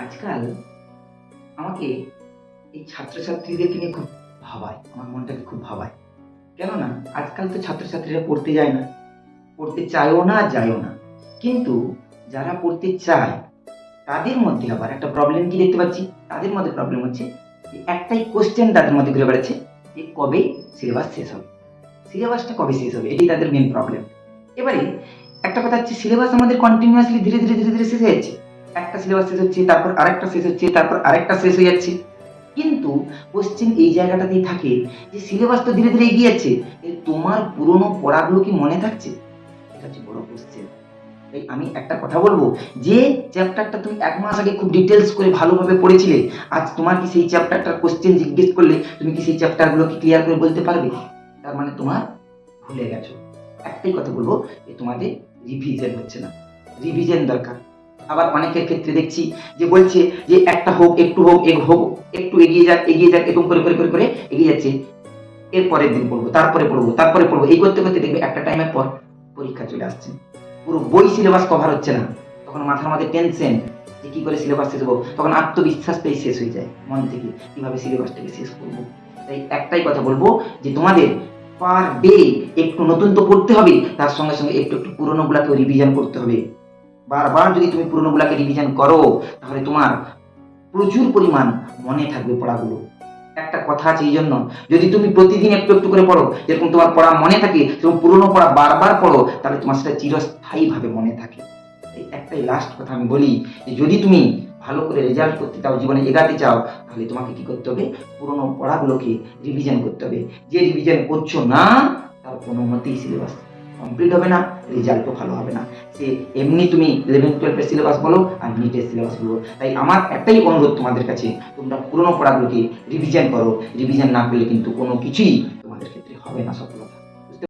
আজকাল আমাকে এই ছাত্রছাত্রীদেরকে নিয়ে খুব ভাবায়। আমার মনটাকে খুব ভাবায়। কেননা আজকাল তো ছাত্রছাত্রীরা পড়তে যায় না। পড়তে চায়ও না, যায়ও না। কিন্তু যারা পড়তে চায় তাদের মধ্যে আবার একটা প্রবলেম কি দেখতে পাচ্ছি? তাদের মধ্যে প্রবলেম হচ্ছে যে একটাই কোয়েশ্চেন তাদের মধ্যে ঘুরে বেড়াচ্ছে যে কবে সিলেবাস শেষ হবে? সিলেবাসটা কবে শেষ হবে? এটাই তাদের মেইন প্রবলেম। এবারে একটা কথা হচ্ছে সিলেবাস আমাদের কন্টিনিউয়াসলি ধীরে ধীরে শেষ হয়ে যাচ্ছে। একটা সিলেবাস শেষ হচ্ছে, তারপর আরেকটা শেষ হচ্ছে, তারপর আরেকটা শেষ হয়ে যাচ্ছে। কিন্তু কোশ্চেন এই জায়গাটাতেই থাকে যে সিলেবাস তো ধীরে ধীরে এগিয়ে যাচ্ছে, তোমার পুরনো পড়াগুলো কি মনে থাকছে? এটা হচ্ছে বড় কোশ্চেন। তাই আমি একটা কথা বলবো, যে চ্যাপ্টারটা তুমি ১ মাস আগে খুব ডিটেইলস করে ভালোভাবে পড়েছিলে, আজ তোমার কি সেই চ্যাপ্টারটার কোশ্চেন জিজ্ঞেস করলে তুমি কি সেই চ্যাপ্টারগুলো কি ক্লিয়ার করে বলতে পারবে? তার মানে তোমার ভুলে গেছো। একটাই কথা বলবো যে তোমাদের রিভিশন হচ্ছে না। রিভিশন দরকার। আবার অনেকের ক্ষেত্রে দেখছি যে বলছে যে একটা হোক, একটু হোক, হোক, একটু এগিয়ে যাক এরকম করে এগিয়ে যাচ্ছে। এর পরের দিন পড়বো, তারপরে পড়বো। এই করতে দেখবে একটা টাইমের পর পরীক্ষা চলে আসছে। পুরো বই সিলেবাস কভার হচ্ছে না। তখন মাথার মধ্যে টেনশন যে কি করে সিলেবাস শেষ হবো। তখন আত্মবিশ্বাসটাই শেষ হয়ে যায় মন থেকে, কিভাবে সিলেবাসটাকে শেষ করবো। তাই একটাই কথা বলবো যে তোমাদের পার ডে একটু নতুন তো পড়তে হবে, তার সঙ্গে সঙ্গে একটু একটু পুরোনো গুলাকেও রিভিশন করতে হবে। বারবার যদি তুমি পুরোনো গুলাকে রিভিশন করো তাহলে তোমার প্রচুর পরিমাণ মনে থাকবে পড়াগুলো। একটা কথা আছে এই জন্য, যদি তুমি প্রতিদিন একটু একটু করে পড়ো, যেরকম তোমার পড়া মনে থাকে, এবং পুরোনো পড়া বারবার পড়ো, তাহলে তোমার সেটা চিরস্থায়ী ভাবে মনে থাকে। এই একটাই লাস্ট কথা আমি বলি যে যদি তুমি ভালো করে রেজাল্ট করতে চাও, জীবনে এগাতে চাও, তাহলে তোমাকে কি করতে হবে? পুরোনো পড়াগুলোকে রিভিশন করতে হবে। যে রিভিশন করছো না তার কোনো মতেই সিলেবাস কমপ্লিট হবে না, রেজাল্টও ভালো হবে না। সে এমনি তুমি 11-12 এর সিলেবাস বলো আর নিটের সিলেবাস বলো। তাই আমার একটাই অনুরোধ তোমাদের কাছে, তোমরা পুরোনো পড়াগুলোকে রিভিশন করো। রিভিশন না করলে কিন্তু কোনো কিছুই তোমাদের ক্ষেত্রে হবে না সফলতা।